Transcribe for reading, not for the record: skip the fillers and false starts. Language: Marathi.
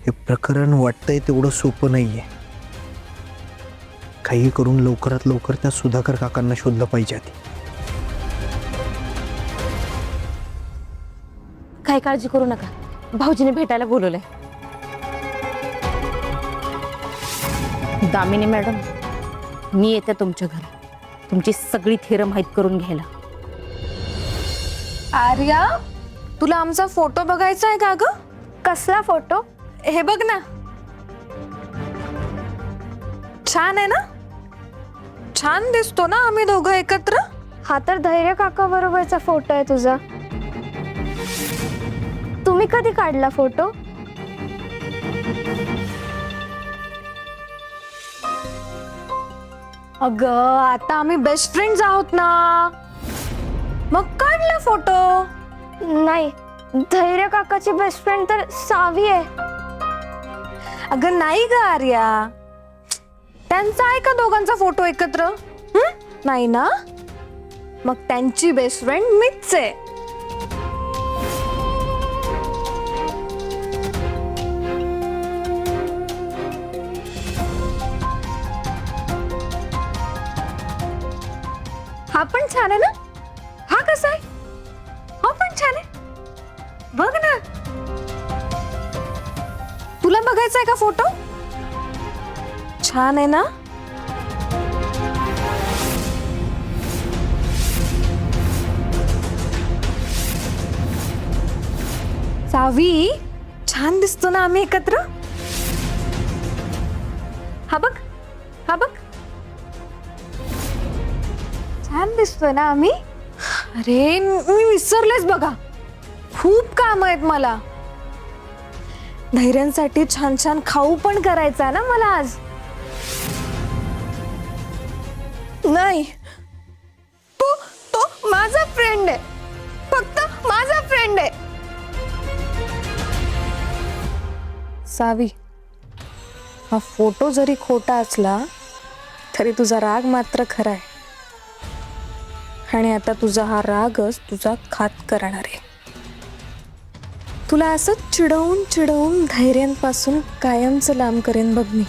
हे प्रकरण वाटतंय तेवढं सोपं नाहीये. काही करून लवकरात लवकर त्या सुधाकर काकांना शोधलं पाहिजे आधी. काही काळजी करू नका, भाऊजीने भेटायला बोलवलंय. दामिनी मॅडम, मी येते तुमच्या घरी तुमची सगळी थेरं माहीत करून घ्यायला. आर्या, तुला आमचा फोटो बघायचा आहे का ग? कसला फोटो? हे बघ ना, छान आहे ना? छान दिसतो ना आम्ही दोघं एकत्र. हा तर धैर्य काका बरोबरचा फोटो आहे तुझा. तुम्ही कधी काढला फोटो? अगं, आता आम्ही बेस्ट फ्रेंड्स आहोत ना, मग काढला फोटो. नाही, धैर्य काकाची बेस्ट फ्रेंड तर सावी आहे. अगं नाही ग आर्या, त्यांचा आहे का दोघांचा फोटो एकत्र? नाही ना, मग त्यांची बेस्ट फ्रेंड मीच आहे. हा पण छान आहे ना? हा कसा आहे? हा पण छान आहे, बघ ना. तुला बघायचा आहे का फोटो? छान आहे ना? सावी, छान दिसतो ना आम्ही एकत्र. हा बघ, हा बघ, छान दिसतोय ना आम्ही. अरे मी विसरलेच बघा, खूप काम आहेत मला. धैर्यांसाठी छान छान खाऊ पण करायचा ना मला आज. नाही, तो तो माझा फ्रेंड आहे, फक्त माझा फ्रेंड आहे. सावी, हा फोटो जरी खोटा असला तरी तुझा राग मात्र खरा आहे. आणि आता तुझा हा रागच तुझा घात करणार आहे. तुला असं चिडवून चिडवून धैर्यांपासून कायमचं लांब करेन बघ मी.